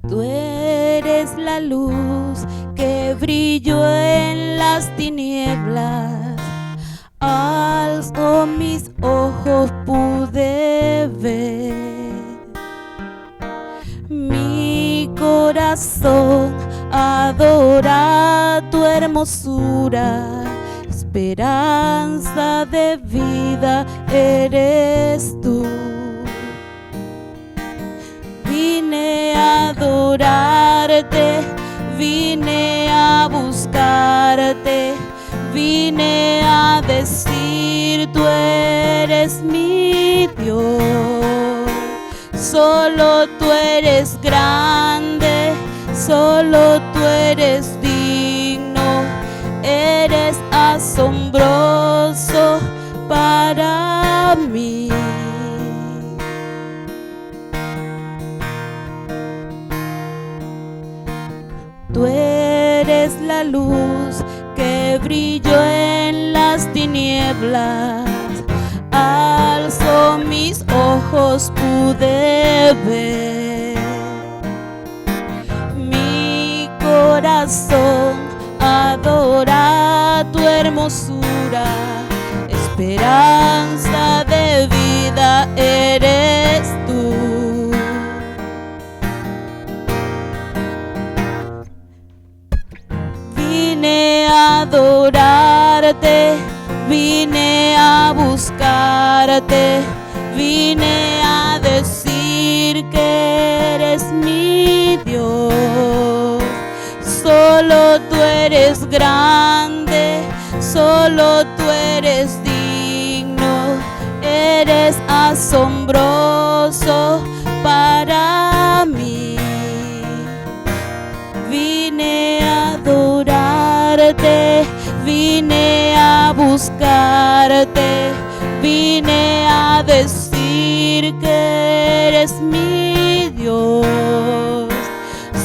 Tú eres la luz que brilló en las tinieblas. Alzo mis ojos, pude ver. Mi corazón adora tu hermosura. Esperanza de vida eres tú. Vine a adorarte, vine a buscarte, vine a decir tú eres mi Dios. Solo tú eres grande, solo tú eres digno, eres asombroso para mí. Tú eres la luz que brilló en las tinieblas. Alzo mis ojos, pude ver. Mi corazón adora tu hermosura. Esperanza de vida eres tú. Vine a adorarte, vine a buscarte, vine a decir que eres mi Dios. Solo tú eres grande, solo tú eres digno, eres asombroso para mí. Vine a adorarte, vine a buscarte, vine a decir que eres mi Dios.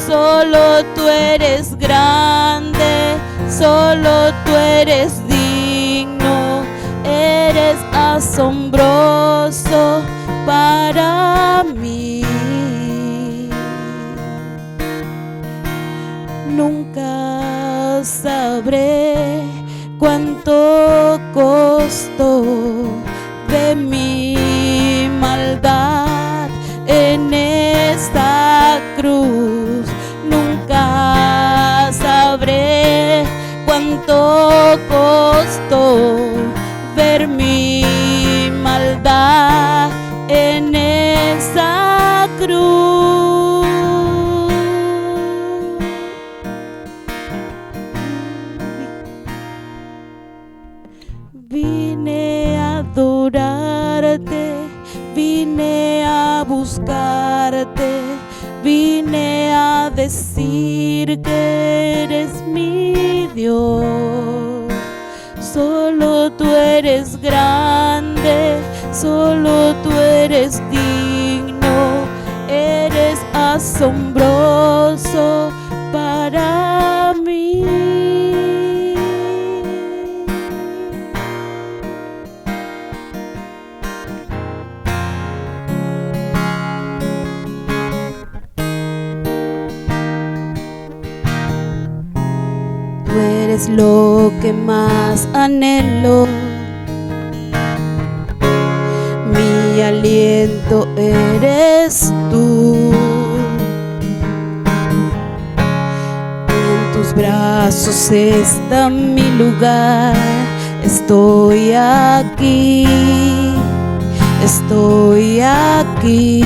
Solo tú eres grande, solo tú eres digno, eres asombroso para mí. Nunca sabré cuánto costó de mi maldad en esta cruz. Nunca sabré cuánto costó ver mi maldad en esa cruz. Vine a adorarte, vine a buscarte, vine a decir que eres mi Dios. Solo tú eres grande, solo tú eres digno, eres asombroso para mí. Tú eres lo que más anhelo, mi aliento eres tú. En tus brazos está mi lugar, estoy aquí, estoy aquí.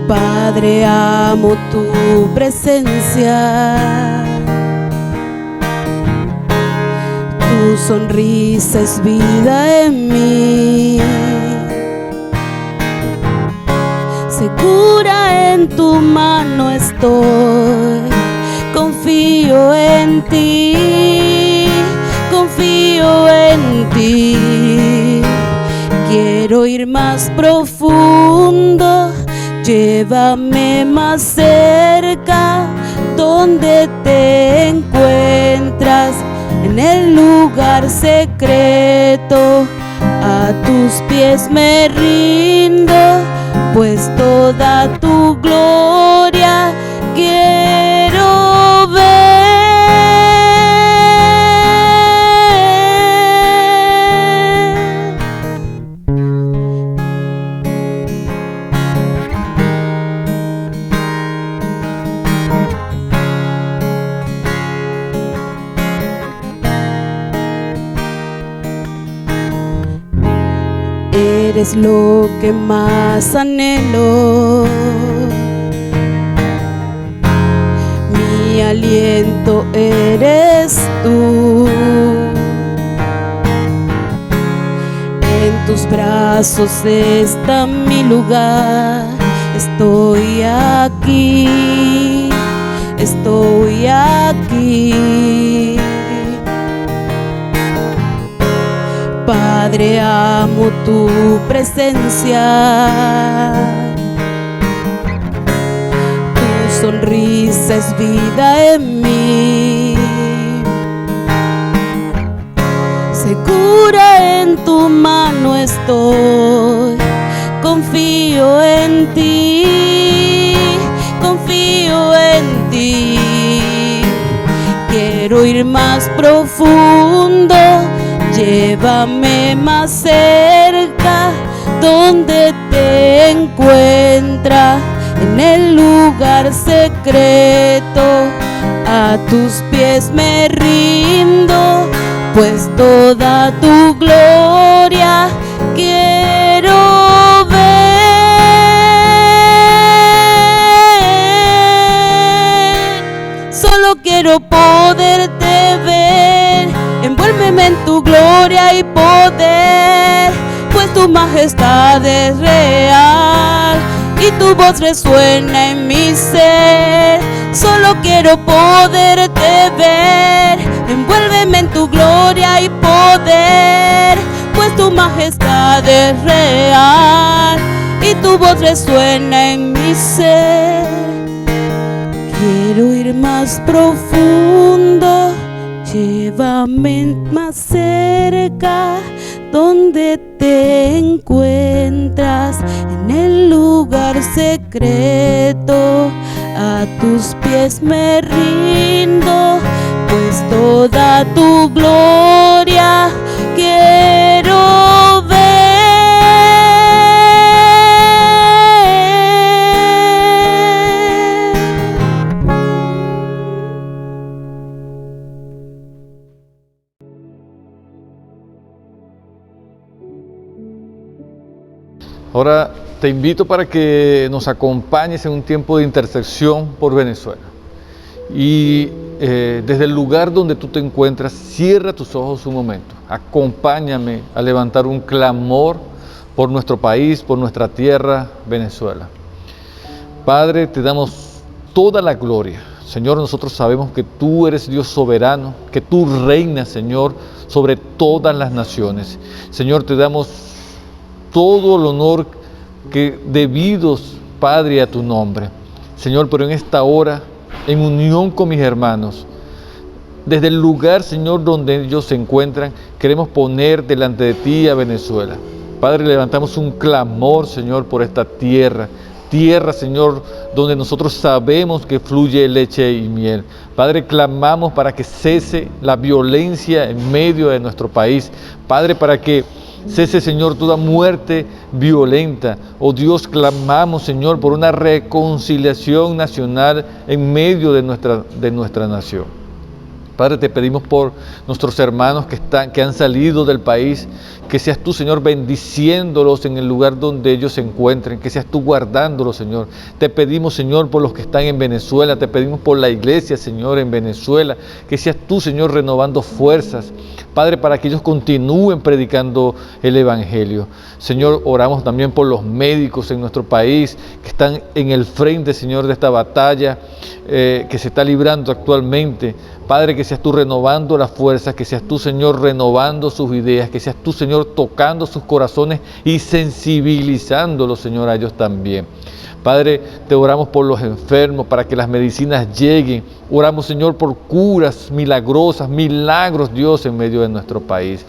Padre, amo tu presencia. Tu sonrisa es vida en mí. Segura en tu mano estoy. Confío en ti, confío en ti. Quiero ir más profundo. Llévame más cerca, donde te encuentras, en el lugar secreto. A tus pies me rindo, pues toda tu gloria quiero ver. Eres lo que más anhelo, mi aliento eres tú. En tus brazos está mi lugar, estoy aquí, estoy aquí. Padre, amo tu presencia, tu sonrisa es vida en mí. Segura en tu mano estoy, confío en ti, confío en ti. Quiero ir más profundo, llévame más cerca, donde te encuentras, en el lugar secreto. A tus pies me rindo, pues toda tu gloria quiero ver. Solo quiero poderte ver, envuélveme en tu gloria y poder, pues tu majestad es real y tu voz resuena en mi ser. Solo quiero poderte ver, envuélveme en tu gloria y poder, pues tu majestad es real y tu voz resuena en mi ser. Quiero ir más profundo, llévame más cerca, donde te encuentras, en el lugar secreto. A tus pies me rindo, pues toda tu gloria quiero ver. Ahora te invito para que nos acompañes en un tiempo de intercesión por Venezuela. Y desde el lugar donde tú te encuentras, cierra tus ojos un momento. Acompáñame a levantar un clamor por nuestro país, por nuestra tierra, Venezuela. Padre, te damos toda la gloria. Señor, nosotros sabemos que tú eres Dios soberano, que tú reinas, Señor, sobre todas las naciones. Señor, te damos todo el honor que debidos, Padre, a tu nombre. Señor, pero en esta hora, en unión con mis hermanos, desde el lugar, Señor, donde ellos se encuentran, queremos poner delante de ti a Venezuela. Padre, levantamos un clamor, Señor, por esta tierra, Señor, donde nosotros sabemos que fluye leche y miel. Padre, clamamos para que cese la violencia en medio de nuestro país. Padre, para que cese, Señor, toda muerte violenta. Oh Dios, clamamos, Señor, por una reconciliación nacional en medio de nuestra nación. Padre, te pedimos por nuestros hermanos que han salido del país, que seas tú, Señor, bendiciéndolos en el lugar donde ellos se encuentren, que seas tú guardándolos, Señor. Te pedimos, Señor, por los que están en Venezuela, te pedimos por la iglesia, Señor, en Venezuela, que seas tú, Señor, renovando fuerzas, Padre, para que ellos continúen predicando el Evangelio. Señor, oramos también por los médicos en nuestro país, que están en el frente, Señor, de esta batalla que se está librando actualmente. Padre, que seas tú renovando las fuerzas, que seas tú, Señor, renovando sus ideas, que seas tú, Señor, tocando sus corazones y sensibilizándolos, Señor, a ellos también. Padre, te oramos por los enfermos, para que las medicinas lleguen. Oramos, Señor, por curas milagrosas, milagros, Dios, en medio de nuestro país.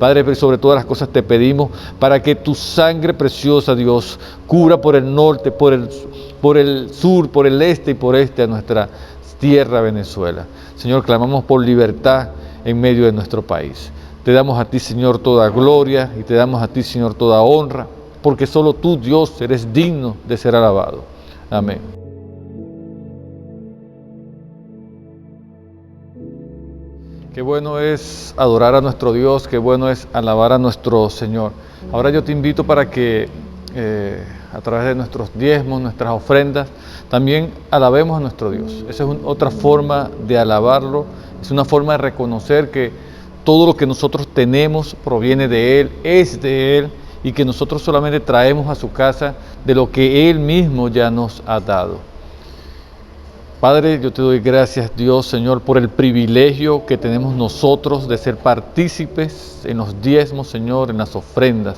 Padre, pero sobre todas las cosas te pedimos para que tu sangre preciosa, Dios, cubra por el norte, por el sur, por el este y por este a nuestra tierra Venezuela. Señor, clamamos por libertad en medio de nuestro país. Te damos a ti, Señor, toda gloria y te damos a ti, Señor, toda honra, porque solo tú, Dios, eres digno de ser alabado. Amén. Qué bueno es adorar a nuestro Dios, qué bueno es alabar a nuestro Señor. Ahora yo te invito para que a través de nuestros diezmos, nuestras ofrendas, también alabemos a nuestro Dios. Esa es otra forma de alabarlo, es una forma de reconocer que todo lo que nosotros tenemos proviene de Él, es de Él, y que nosotros solamente traemos a su casa de lo que Él mismo ya nos ha dado. Padre, yo te doy gracias, Dios, Señor, por el privilegio que tenemos nosotros de ser partícipes en los diezmos, Señor, en las ofrendas.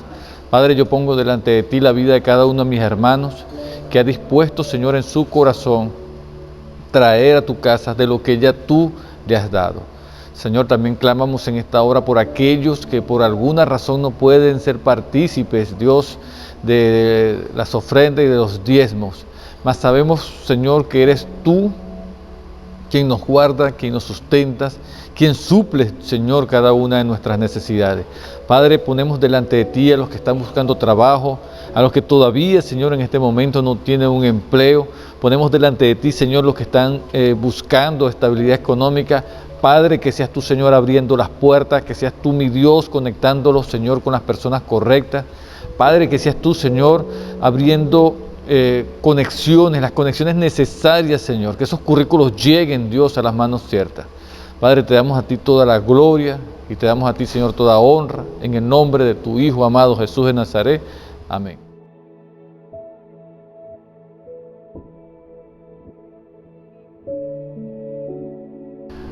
Padre, yo pongo delante de ti la vida de cada uno de mis hermanos que ha dispuesto, Señor, en su corazón traer a tu casa de lo que ya tú le has dado. Señor, también clamamos en esta hora por aquellos que por alguna razón no pueden ser partícipes, Dios, de las ofrendas y de los diezmos. Mas sabemos, Señor, que eres tú quien nos guarda, quien nos sustentas, quien suple, Señor, cada una de nuestras necesidades. Padre, ponemos delante de ti a los que están buscando trabajo, a los que todavía, Señor, en este momento no tienen un empleo. Ponemos delante de ti, Señor, los que están buscando estabilidad económica. Padre, que seas tú, Señor, abriendo las puertas, que seas tú, mi Dios, conectándolos, Señor, con las personas correctas. Padre, que seas tú, Señor, abriendo conexiones, las conexiones necesarias, Señor, que esos currículos lleguen, Dios, a las manos ciertas. Padre, te damos a ti toda la gloria y te damos a ti, Señor, toda honra, en el nombre de tu Hijo amado Jesús de Nazaret. Amén.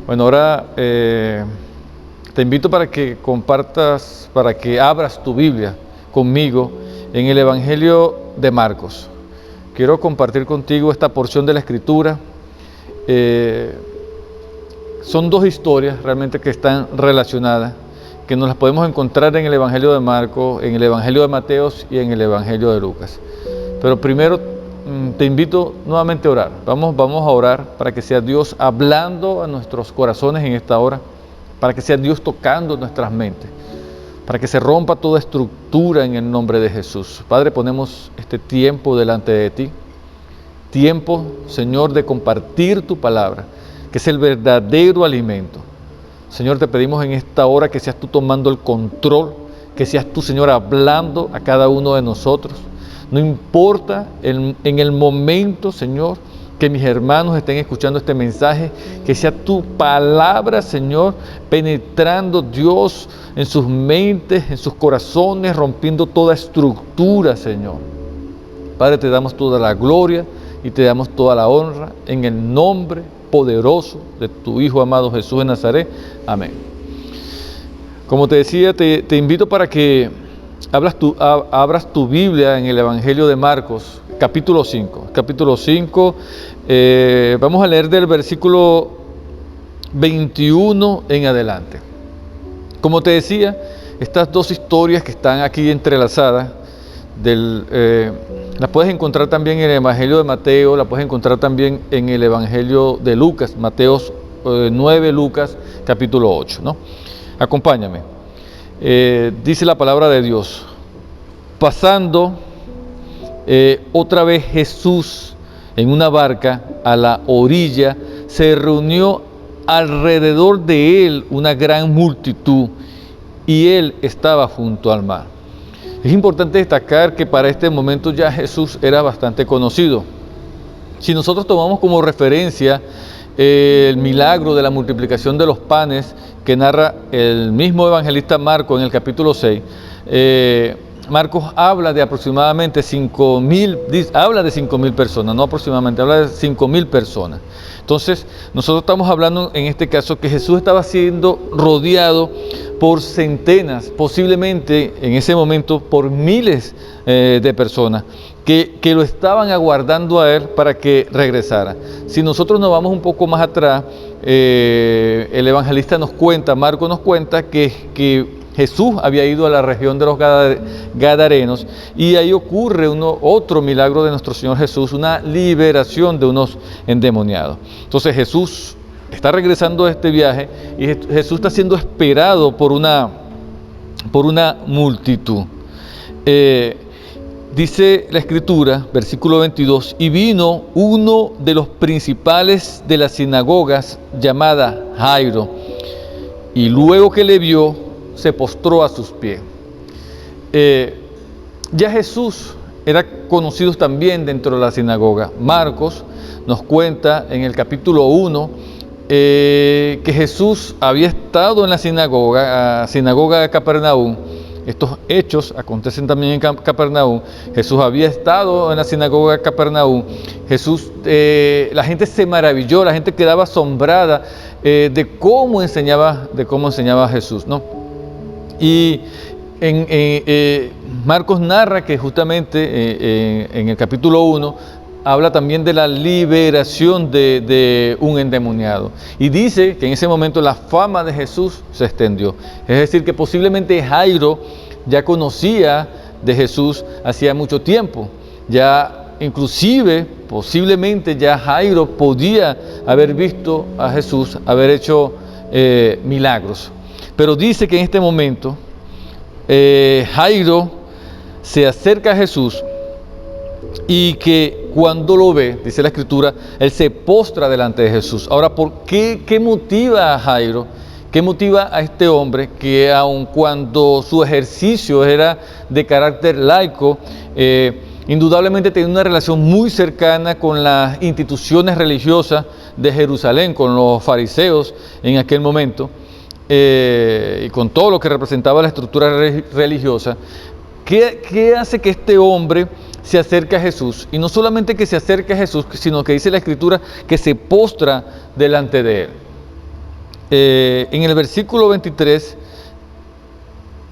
Bueno, ahora te invito para que compartas, para que abras tu Biblia conmigo en el Evangelio de Marcos. Quiero compartir contigo esta porción de la Escritura. Son dos historias realmente que están relacionadas, que nos las podemos encontrar en el Evangelio de Marcos, en el Evangelio de Mateo y en el Evangelio de Lucas. Pero primero te invito nuevamente a orar. Vamos a orar para que sea Dios hablando a nuestros corazones en esta hora, para que sea Dios tocando nuestras mentes, para que se rompa toda estructura en el nombre de Jesús. Padre, ponemos este tiempo delante de ti, tiempo, Señor, de compartir tu palabra, que es el verdadero alimento. Señor, te pedimos en esta hora que seas tú tomando el control, que seas tú, Señor, hablando a cada uno de nosotros. No importa en el momento, Señor, que mis hermanos estén escuchando este mensaje, que sea tu palabra, Señor, penetrando, Dios, en sus mentes, en sus corazones, rompiendo toda estructura, Señor. Padre, te damos toda la gloria y te damos toda la honra en el nombre poderoso de tu Hijo amado Jesús de Nazaret. Amén. Como te decía, te invito para que abras tu Biblia en el Evangelio de Marcos, capítulo 5. Capítulo 5, vamos a leer del versículo 21 en adelante. Como te decía, estas dos historias que están aquí entrelazadas, las puedes encontrar también en el Evangelio de Mateo, la puedes encontrar también en el Evangelio de Lucas, Mateo 9, Lucas capítulo 8, ¿no? Acompáñame. Dice la palabra de Dios: pasando otra vez Jesús en una barca a la orilla, se reunió alrededor de él una gran multitud y él estaba junto al mar. Es importante destacar que para este momento ya Jesús era bastante conocido. Si nosotros tomamos como referencia el milagro de la multiplicación de los panes que narra el mismo evangelista Marcos en el capítulo 6, Marcos habla de aproximadamente 5.000 personas, no aproximadamente, habla de 5.000 personas. Entonces, nosotros estamos hablando en este caso que Jesús estaba siendo rodeado por centenas, posiblemente en ese momento por miles de personas que lo estaban aguardando a él para que regresara. Si nosotros nos vamos un poco más atrás, el evangelista nos cuenta, Marcos nos cuenta que Jesús había ido a la región de los Gadarenos y ahí ocurre otro milagro de nuestro Señor Jesús, una liberación de unos endemoniados. Entonces Jesús está regresando de este viaje y Jesús está siendo esperado por una multitud. Dice la Escritura, versículo 22, y vino uno de los principales de las sinagogas llamada Jairo, y luego que le vio, se postró a sus pies. Ya Jesús era conocido también dentro de la sinagoga. Marcos nos cuenta en el capítulo 1 que Jesús había estado en la sinagoga de Capernaum. Estos hechos acontecen también en Capernaum. Jesús había estado en la sinagoga de Capernaum. Jesús, la gente se maravilló, la gente quedaba asombrada de cómo enseñaba Jesús, ¿no? Y Marcos narra que justamente en el capítulo 1 habla también de la liberación de un endemoniado. Y dice que en ese momento la fama de Jesús se extendió. Es decir, que posiblemente Jairo ya conocía de Jesús hacía mucho tiempo. Ya inclusive, posiblemente ya Jairo podía haber visto a Jesús, haber hecho milagros. Pero dice que en este momento Jairo se acerca a Jesús y que cuando lo ve, dice la Escritura, él se postra delante de Jesús. Ahora, ¿por qué? ¿Qué motiva a Jairo? ¿Qué motiva a este hombre que aun cuando su ejercicio era de carácter laico, indudablemente tenía una relación muy cercana con las instituciones religiosas de Jerusalén, con los fariseos en aquel momento, y con todo lo que representaba la estructura religiosa? ¿Qué hace que este hombre se acerque a Jesús? Y no solamente que se acerque a Jesús, sino que dice la Escritura que se postra delante de él. En el versículo 23,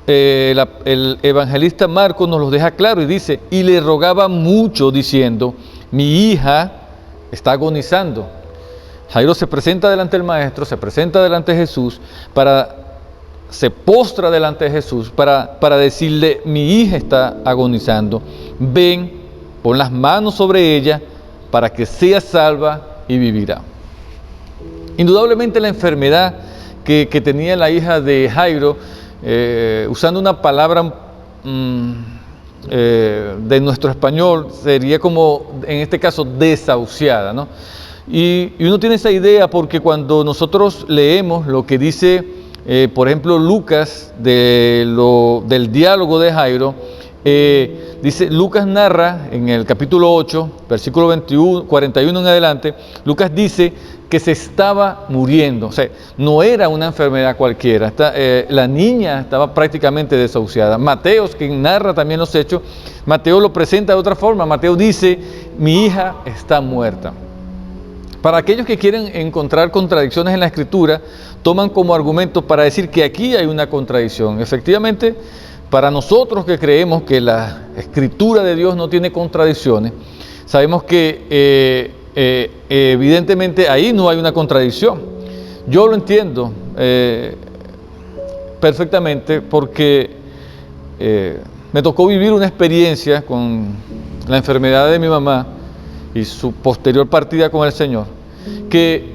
el evangelista Marcos nos lo deja claro y dice, y le rogaba mucho diciendo, mi hija está agonizando. Jairo se presenta delante del Maestro, se presenta delante de Jesús, se postra delante de Jesús para decirle, mi hija está agonizando, ven, pon las manos sobre ella para que sea salva y vivirá. Indudablemente la enfermedad que tenía la hija de Jairo, usando una palabra de nuestro español, sería como, en este caso, desahuciada, ¿no? Y uno tiene esa idea porque cuando nosotros leemos lo que dice, por ejemplo, Lucas del diálogo de Jairo, Lucas narra en el capítulo 8, versículo 41 en adelante, Lucas dice que se estaba muriendo, o sea, no era una enfermedad cualquiera, la niña estaba prácticamente desahuciada. Mateo, quien narra también los hechos, Mateo lo presenta de otra forma. Mateo dice, mi hija está muerta. Para aquellos que quieren encontrar contradicciones en la Escritura, toman como argumento para decir que aquí hay una contradicción. Efectivamente, para nosotros que creemos que la Escritura de Dios no tiene contradicciones, sabemos que evidentemente ahí no hay una contradicción. Yo lo entiendo perfectamente porque me tocó vivir una experiencia con la enfermedad de mi mamá y su posterior partida con el Señor, que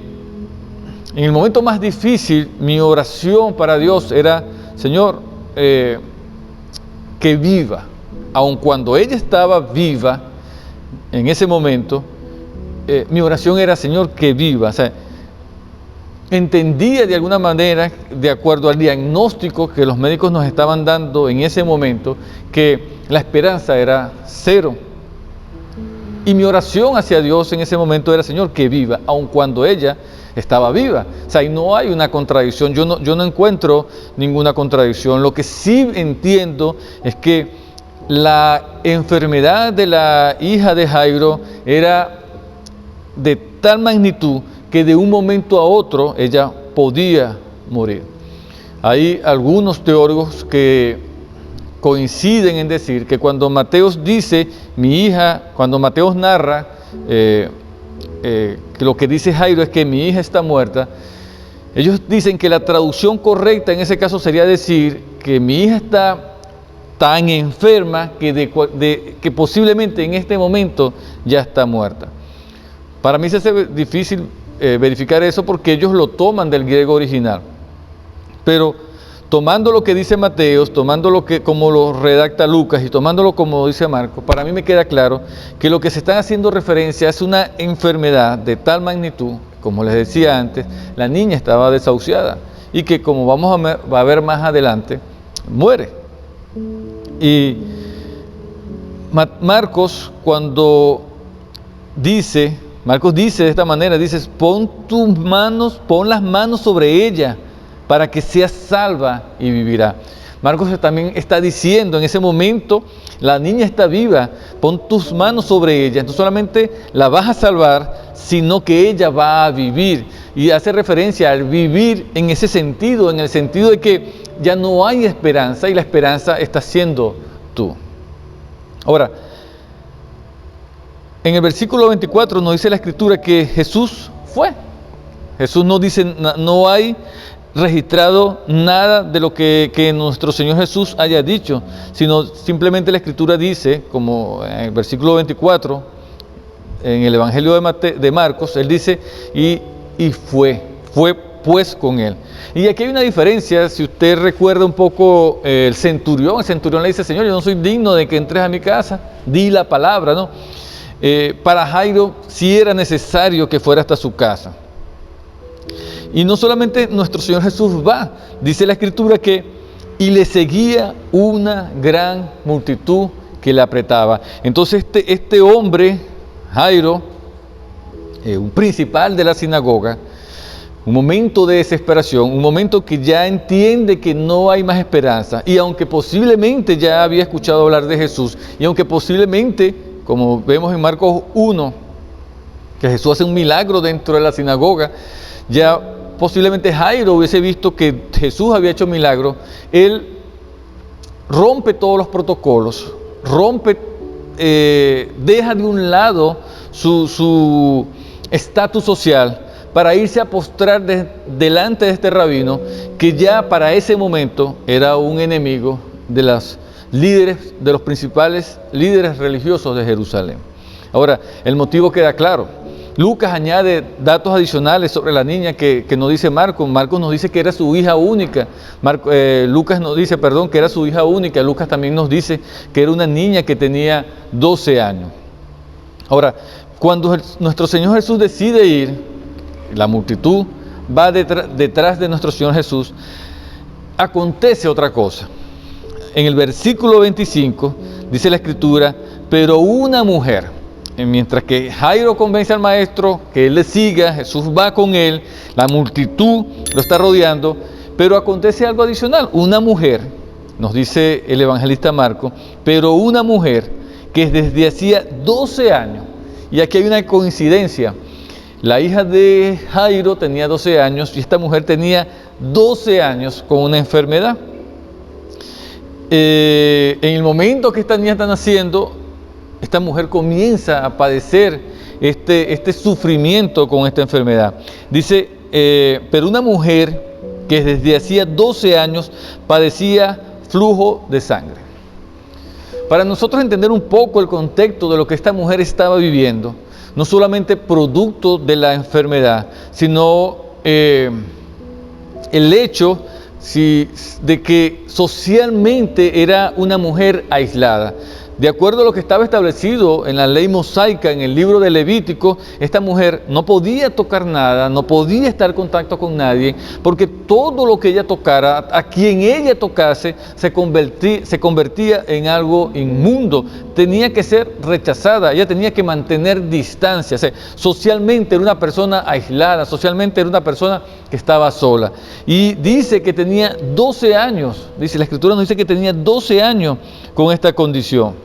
en el momento más difícil mi oración para Dios era, Señor, que viva, aun cuando ella estaba viva en ese momento, mi oración era, Señor, que viva. O sea, entendía de alguna manera, de acuerdo al diagnóstico que los médicos nos estaban dando en ese momento, que la esperanza era cero. Y mi oración hacia Dios en ese momento era, Señor, que viva, aun cuando ella estaba viva. O sea, y no hay una contradicción, yo no encuentro ninguna contradicción. Lo que sí entiendo es que la enfermedad de la hija de Jairo era de tal magnitud que de un momento a otro ella podía morir. Hay algunos teólogos que coinciden en decir que cuando Mateos dice, mi hija, cuando Mateos narra que lo que dice Jairo es que mi hija está muerta, ellos dicen que la traducción correcta en ese caso sería decir que mi hija está tan enferma que posiblemente en este momento ya está muerta. Para mí se hace difícil verificar eso porque ellos lo toman del griego original. Pero tomando lo que dice Mateo, tomando lo que como lo redacta Lucas y tomándolo como dice Marcos, para mí me queda claro que lo que se está haciendo referencia es una enfermedad de tal magnitud, como les decía antes, la niña estaba desahuciada y que, como vamos a ver más adelante, muere. Y Marcos dice de esta manera, dice, pon las manos sobre ella para que sea salva y vivirá. Marcos también está diciendo en ese momento, la niña está viva, pon tus manos sobre ella, no solamente la vas a salvar, sino que ella va a vivir. Y hace referencia al vivir en ese sentido, en el sentido de que ya no hay esperanza y la esperanza está siendo tú. Ahora, en el versículo 24 nos dice la Escritura que Jesús fue. Jesús no dice, no hay registrado nada de lo que nuestro Señor Jesús haya dicho, sino simplemente la Escritura dice, como en el versículo 24, en el Evangelio de Marcos, Él dice, y fue pues con Él. Y aquí hay una diferencia, si usted recuerda un poco el centurión le dice, Señor, yo no soy digno de que entres a mi casa, di la palabra, ¿no? Para Jairo sí era necesario que fuera hasta su casa. Y no solamente nuestro Señor Jesús va, dice la Escritura que y le seguía una gran multitud que le apretaba. Entonces este hombre, Jairo, un principal de la sinagoga, un momento de desesperación, un momento que ya entiende que no hay más esperanza, y aunque posiblemente ya había escuchado hablar de Jesús, y aunque posiblemente, como vemos en Marcos 1, que Jesús hace un milagro dentro de la sinagoga, ya posiblemente Jairo hubiese visto que Jesús había hecho milagro, él rompe todos los protocolos, deja de un lado su estatus social para irse a postrar delante de este rabino, que ya para ese momento era un enemigo de los principales líderes religiosos de Jerusalén. Ahora, el motivo queda claro. Lucas añade datos adicionales sobre la niña que nos dice Marcos. Marcos nos dice que era su hija única. Lucas nos dice, que era su hija única. Lucas también nos dice que era una niña que tenía 12 años. Ahora, cuando nuestro Señor Jesús decide ir, la multitud va detrás de nuestro Señor Jesús, acontece otra cosa. En el versículo 25 dice la Escritura, pero una mujer, mientras que Jairo convence al maestro que él le siga, Jesús va con él, la multitud lo está rodeando, pero acontece algo adicional. Una mujer, nos dice el evangelista Marcos, pero una mujer que desde hacía 12 años, y aquí hay una coincidencia, la hija de Jairo tenía 12 años y esta mujer tenía 12 años con una enfermedad. En el momento que esta niña está naciendo, esta mujer comienza a padecer este sufrimiento con esta enfermedad. Dice, pero una mujer que desde hacía 12 años padecía flujo de sangre. Para nosotros entender un poco el contexto de lo que esta mujer estaba viviendo, no solamente producto de la enfermedad, sino el hecho de que socialmente era una mujer aislada. De acuerdo a lo que estaba establecido en la ley mosaica, en el libro de Levítico, esta mujer no podía tocar nada, no podía estar en contacto con nadie, porque todo lo que ella tocara, a quien ella tocase, se convertía en algo inmundo, tenía que ser rechazada, ella tenía que mantener distancia, o sea, socialmente era una persona aislada, socialmente era una persona que estaba sola. Y dice que tenía 12 años, dice la Escritura nos dice que tenía 12 años con esta condición.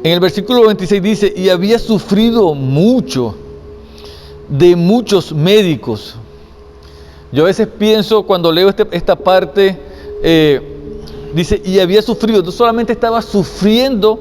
En el versículo 26 dice, y había sufrido mucho de muchos médicos. Yo a veces pienso cuando leo esta parte, dice, y había sufrido, no solamente estaba sufriendo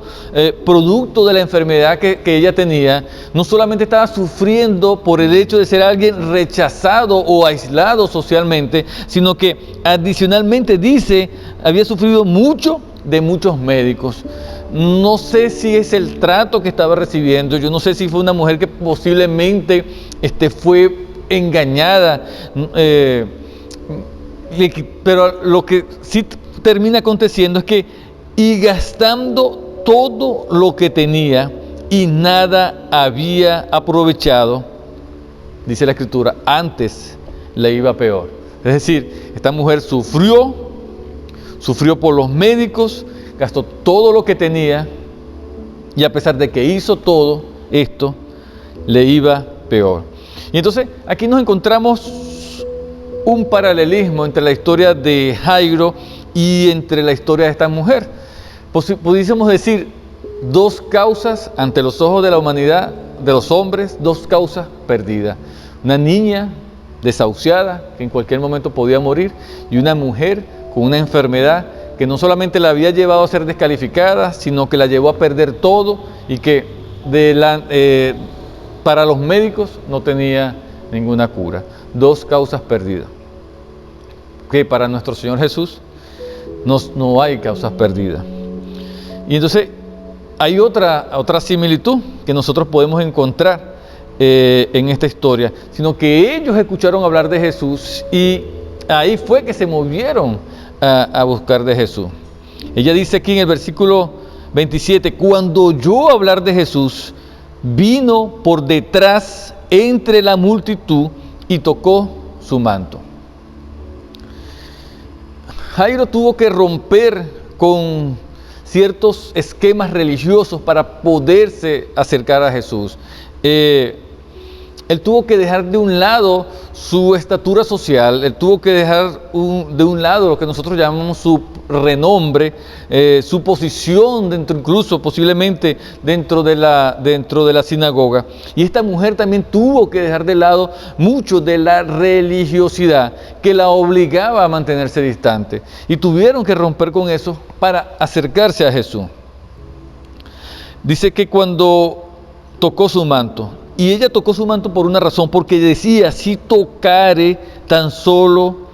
producto de la enfermedad que ella tenía, no solamente estaba sufriendo por el hecho de ser alguien rechazado o aislado socialmente, sino que adicionalmente dice, había sufrido mucho de muchos médicos. No sé si es el trato que estaba recibiendo, yo no sé si fue una mujer que posiblemente fue engañada, pero lo que sí termina aconteciendo es que, y gastando todo lo que tenía y nada había aprovechado, dice la Escritura, antes le iba peor. Es decir, esta mujer sufrió por los médicos, gastó todo lo que tenía, y a pesar de que hizo todo esto, le iba peor. Y entonces aquí nos encontramos un paralelismo entre la historia de Jairo y entre la historia de esta mujer. Pudiésemos decir, dos causas ante los ojos de la humanidad, de los hombres, dos causas perdidas. Una niña desahuciada que en cualquier momento podía morir, y una mujer con una enfermedad que no solamente la había llevado a ser descalificada, sino que la llevó a perder todo, y que para los médicos no tenía ninguna cura. Dos causas perdidas. Que para nuestro Señor Jesús no hay causas perdidas. Y entonces hay otra similitud que nosotros podemos encontrar en esta historia, sino que ellos escucharon hablar de Jesús y ahí fue que se movieron a buscar de Jesús. Ella dice aquí en el versículo 27, cuando oyó hablar de Jesús, vino por detrás entre la multitud y tocó su manto. Jairo tuvo que romper con ciertos esquemas religiosos para poderse acercar a Jesús. Él tuvo que dejar de un lado su estatura social, él tuvo que dejar de un lado lo que nosotros llamamos su renombre, su posición dentro, incluso posiblemente dentro de la sinagoga. Y esta mujer también tuvo que dejar de lado mucho de la religiosidad que la obligaba a mantenerse distante. Y tuvieron que romper con eso para acercarse a Jesús. Dice que cuando tocó su manto, y ella tocó su manto por una razón, porque decía, si tocare tan solamente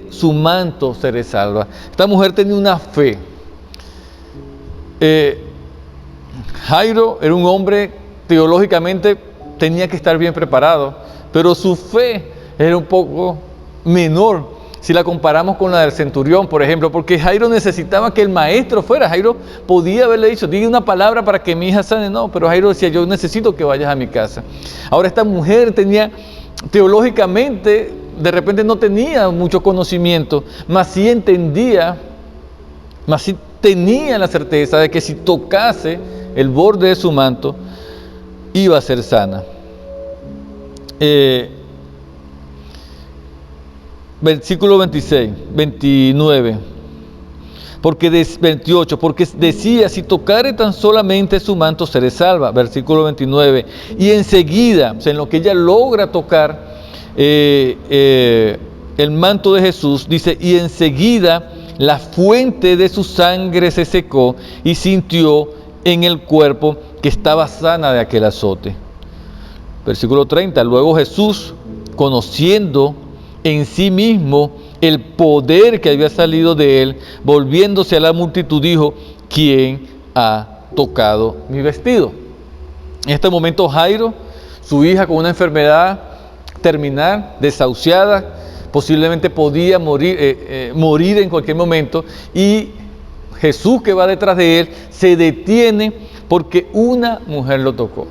su manto, seré salva. Esta mujer tenía una fe. Jairo era un hombre, teológicamente tenía que estar bien preparado, pero su fe era un poco menor si la comparamos con la del centurión, por ejemplo, porque Jairo necesitaba que el maestro fuera. Jairo podía haberle dicho, diga una palabra para que mi hija sane, no, pero Jairo decía, yo necesito que vayas a mi casa. Ahora esta mujer tenía, teológicamente, de repente no tenía mucho conocimiento, mas sí entendía, mas sí tenía la certeza de que si tocase el borde de su manto, iba a ser sana. Versículo 29, porque decía, si tocare tan solamente su manto, seré salva. Versículo 29, y enseguida, en lo que ella logra tocar el manto de Jesús, dice, y enseguida la fuente de su sangre se secó y sintió en el cuerpo que estaba sana de aquel azote. Versículo 30, luego Jesús, conociendo en sí mismo el poder que había salido de él, volviéndose a la multitud, dijo, ¿quién ha tocado mi vestido? En este momento Jairo, su hija con una enfermedad terminal, desahuciada, posiblemente podía morir en cualquier momento, y Jesús, que va detrás de él, se detiene porque una mujer lo tocó.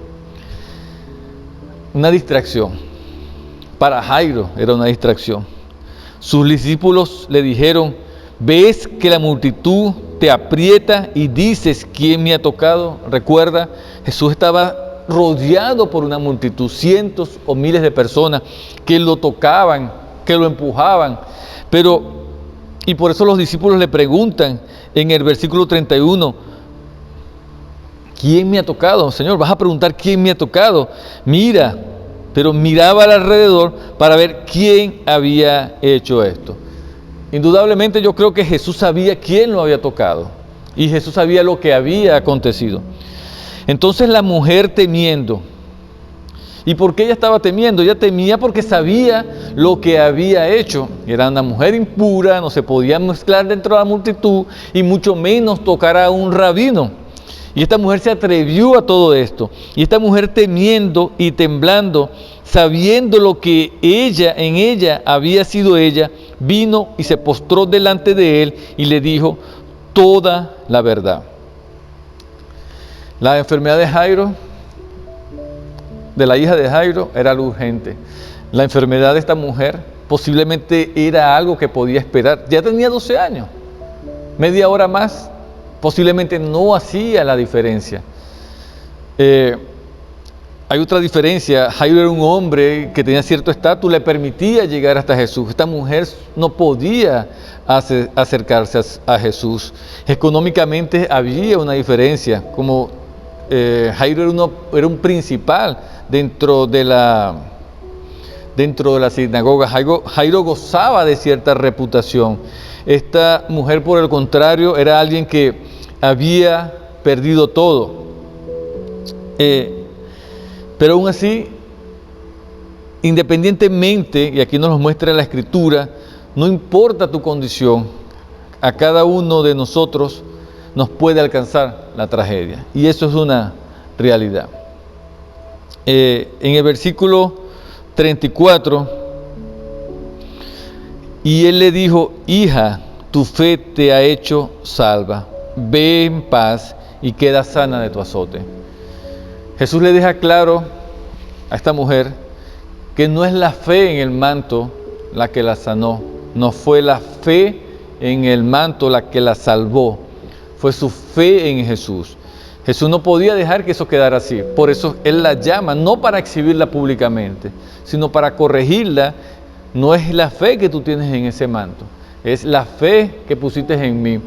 Una distracción. Para Jairo era una distracción. Sus discípulos le dijeron, ¿ves que la multitud te aprieta y dices, ¿quién me ha tocado? Recuerda, Jesús estaba rodeado por una multitud, cientos o miles de personas que lo tocaban, que lo empujaban. Y por eso los discípulos le preguntan en el versículo 31, ¿quién me ha tocado? Señor, vas a preguntar quién me ha tocado. Mira, pero miraba alrededor para ver quién había hecho esto. Indudablemente yo creo que Jesús sabía quién lo había tocado y Jesús sabía lo que había acontecido. Entonces la mujer temiendo. ¿Y por qué ella estaba temiendo? Ella temía porque sabía lo que había hecho. Era una mujer impura, no se podía mezclar dentro de la multitud y mucho menos tocar a un rabino. Y esta mujer se atrevió a todo esto. Y esta mujer temiendo y temblando, sabiendo lo que en ella había sido ella, vino y se postró delante de él y le dijo toda la verdad. La enfermedad de Jairo, de la hija de Jairo, era algo urgente. La enfermedad de esta mujer posiblemente era algo que podía esperar. Ya tenía 12 años. Media hora más posiblemente no hacía la diferencia. Hay otra diferencia. Jairo era un hombre que tenía cierto estatus, le permitía llegar hasta Jesús. Esta mujer no podía acercarse a Jesús. Económicamente había una diferencia. Como Jairo era un principal dentro de la sinagoga. Jairo gozaba de cierta reputación. Esta mujer, por el contrario, era alguien que había perdido todo. Pero aún así, independientemente, y aquí nos lo muestra la Escritura, no importa tu condición, a cada uno de nosotros nos puede alcanzar la tragedia. Y eso es una realidad. En el versículo 34, y él le dijo, hija, tu fe te ha hecho salva, ve en paz y queda sana de tu azote. Jesús le deja claro a esta mujer que no es la fe en el manto la que la sanó, no fue la fe en el manto la que la salvó, fue su fe en Jesús. Jesús no podía dejar que eso quedara así, por eso Él la llama, no para exhibirla públicamente, sino para corregirla. No es la fe que tú tienes en ese manto, es la fe que pusiste en mí,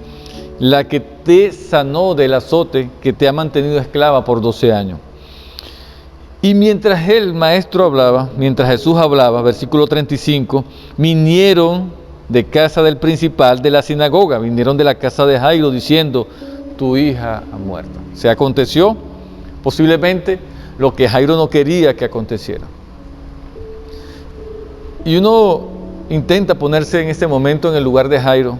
la que te sanó del azote que te ha mantenido esclava por 12 años. Y mientras el maestro hablaba, mientras Jesús hablaba, versículo 35, vinieron de casa del principal de la sinagoga, vinieron de la casa de Jairo diciendo, tu hija ha muerto. Se aconteció posiblemente lo que Jairo no quería que aconteciera. Y uno intenta ponerse en ese momento en el lugar de Jairo.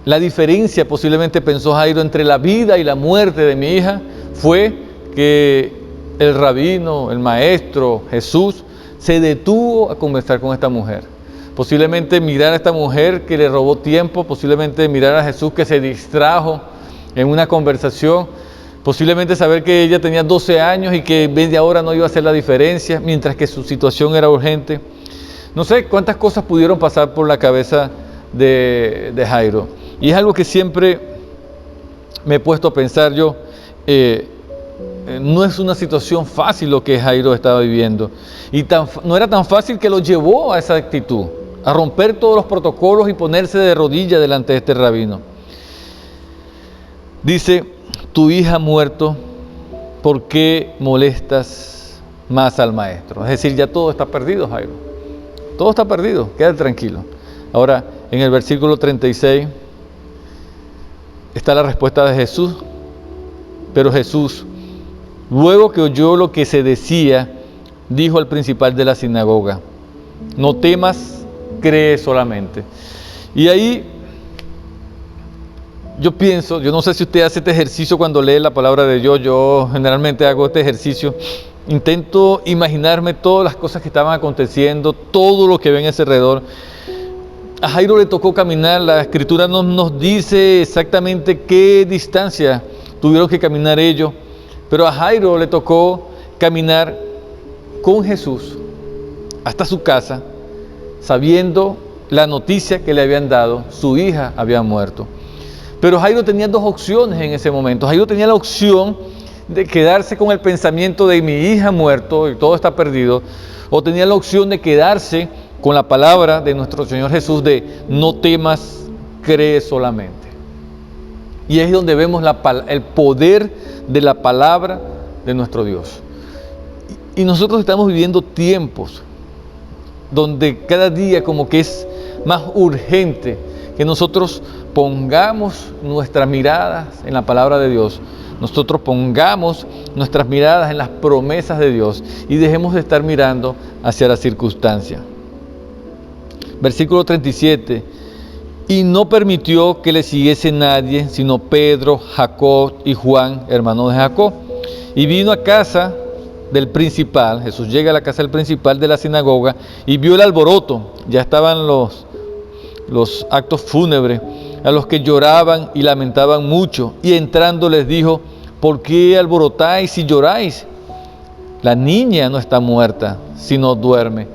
La diferencia, posiblemente pensó Jairo, entre la vida y la muerte de mi hija fue que el rabino, el maestro, Jesús, se detuvo a conversar con esta mujer. Posiblemente mirar a esta mujer que le robó tiempo, posiblemente mirar a Jesús que se distrajo en una conversación, posiblemente saber que ella tenía 12 años y que en vez de ahora no iba a hacer la diferencia, mientras que su situación era urgente. No sé cuántas cosas pudieron pasar por la cabeza de Jairo. Y es algo que siempre me he puesto a pensar yo. No es una situación fácil lo que Jairo estaba viviendo. Y no era tan fácil que lo llevó a esa actitud, a romper todos los protocolos y ponerse de rodillas delante de este rabino. Dice, tu hija ha muerto, ¿por qué molestas más al maestro? Es decir, ya todo está perdido, Jairo. Todo está perdido, quédate tranquilo. Ahora, en el versículo 36 está la respuesta de Jesús. Pero Jesús, luego que oyó lo que se decía, dijo al principal de la sinagoga, no temas, cree solamente. Y ahí yo pienso, yo no sé si usted hace este ejercicio cuando lee la palabra de Dios, yo generalmente hago este ejercicio, intento imaginarme todas las cosas que estaban aconteciendo, todo lo que ven a ese alrededor. A Jairo le tocó caminar, la Escritura no nos dice exactamente qué distancia tuvieron que caminar ellos, pero a Jairo le tocó caminar con Jesús hasta su casa, sabiendo la noticia que le habían dado, su hija había muerto. Pero Jairo tenía dos opciones en ese momento. Jairo tenía la opción de quedarse con el pensamiento de mi hija ha muerto y todo está perdido, o tenía la opción de quedarse con la palabra de nuestro Señor Jesús de no temas, cree solamente. Y es donde vemos el poder de la palabra de nuestro Dios. Y nosotros estamos viviendo tiempos donde cada día como que es más urgente que nosotros pongamos nuestras miradas en la palabra de Dios, nosotros pongamos nuestras miradas en las promesas de Dios y dejemos de estar mirando hacia las circunstancias. Versículo 37, y no permitió que le siguiese nadie, sino Pedro, Jacob y Juan, hermanos de Jacob. Y vino a casa del principal, Jesús llega a la casa del principal de la sinagoga y vio el alboroto, ya estaban los actos fúnebres, a los que lloraban y lamentaban mucho, y entrando les dijo, ¿por qué alborotáis y lloráis? La niña no está muerta, sino duerme.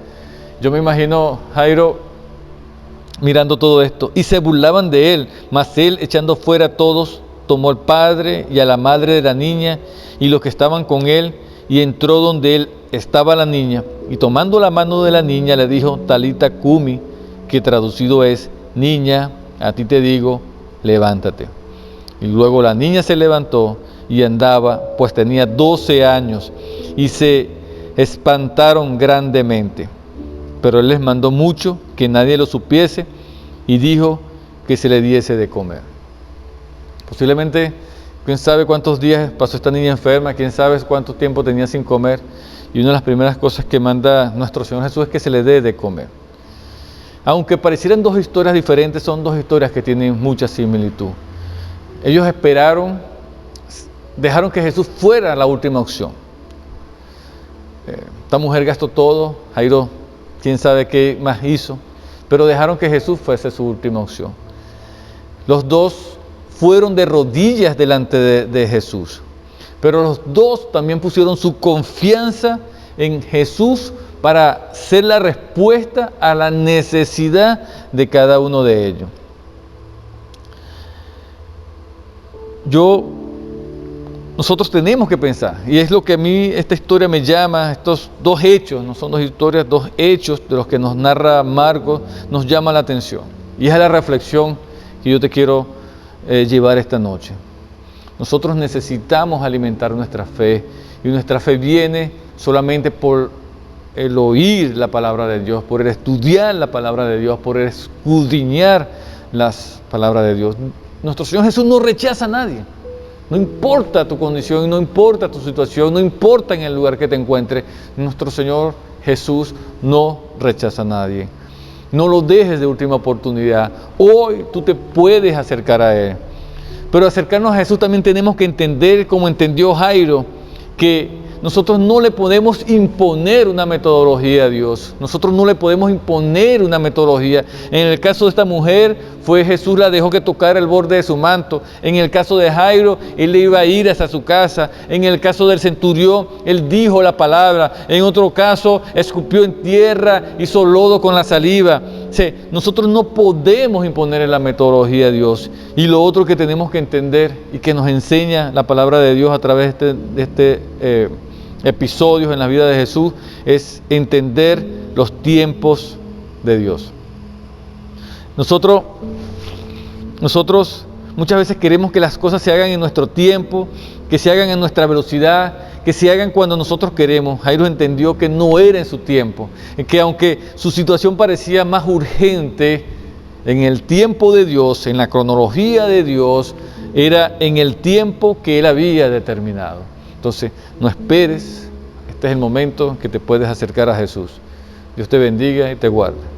Yo me imagino Jairo mirando todo esto, y se burlaban de él, mas él, echando fuera a todos, tomó al padre y a la madre de la niña y los que estaban con él, y entró donde él estaba la niña, y tomando la mano de la niña le dijo, Talita cumi, que traducido es, niña, a ti te digo, levántate. Y luego la niña se levantó y andaba, pues tenía 12 años, y se espantaron grandemente. Pero él les mandó mucho, que nadie lo supiese, y dijo que se le diese de comer. Posiblemente, quién sabe cuántos días pasó esta niña enferma, quién sabe cuánto tiempo tenía sin comer, y una de las primeras cosas que manda nuestro Señor Jesús es que se le dé de comer. Aunque parecieran dos historias diferentes, son dos historias que tienen mucha similitud. Ellos esperaron, dejaron que Jesús fuera la última opción. Esta mujer gastó todo, Jairo, quién sabe qué más hizo, pero dejaron que Jesús fuese su última opción. Los dos fueron de rodillas delante de Jesús, pero los dos también pusieron su confianza en Jesús para ser la respuesta a la necesidad de cada uno de ellos. Nosotros tenemos que pensar, y es lo que a mí esta historia me llama, estos dos hechos, no son dos historias, dos hechos de los que nos narra Marcos, nos llama la atención. Y es la reflexión que yo te quiero llevar esta noche. Nosotros necesitamos alimentar nuestra fe, y nuestra fe viene solamente por el oír la palabra de Dios, por el estudiar la palabra de Dios, por el escudriñar las palabras de Dios. Nuestro Señor Jesús no rechaza a nadie. No importa tu condición, no importa tu situación, no importa en el lugar que te encuentres, nuestro Señor Jesús no rechaza a nadie. No lo dejes de última oportunidad. Hoy tú te puedes acercar a Él. Pero acercarnos a Jesús también tenemos que entender, como entendió Jairo, que nosotros no le podemos imponer una metodología a Dios. Nosotros no le podemos imponer una metodología. En el caso de esta mujer, fue Jesús la dejó que tocara el borde de su manto. En el caso de Jairo, él le iba a ir hacia su casa. En el caso del centurión, él dijo la palabra. En otro caso, escupió en tierra, hizo lodo con la saliva. Nosotros no podemos imponerle la metodología a Dios. Y lo otro que tenemos que entender y que nos enseña la palabra de Dios a través de episodios en la vida de Jesús es entender los tiempos de Dios. Nosotros muchas veces queremos que las cosas se hagan en nuestro tiempo, que se hagan en nuestra velocidad, que se hagan cuando nosotros queremos. Jairo entendió que no era en su tiempo, que aunque su situación parecía más urgente, en el tiempo de Dios, en la cronología de Dios, era en el tiempo que Él había determinado. Entonces, no esperes, este es el momento que te puedes acercar a Jesús. Dios te bendiga y te guarde.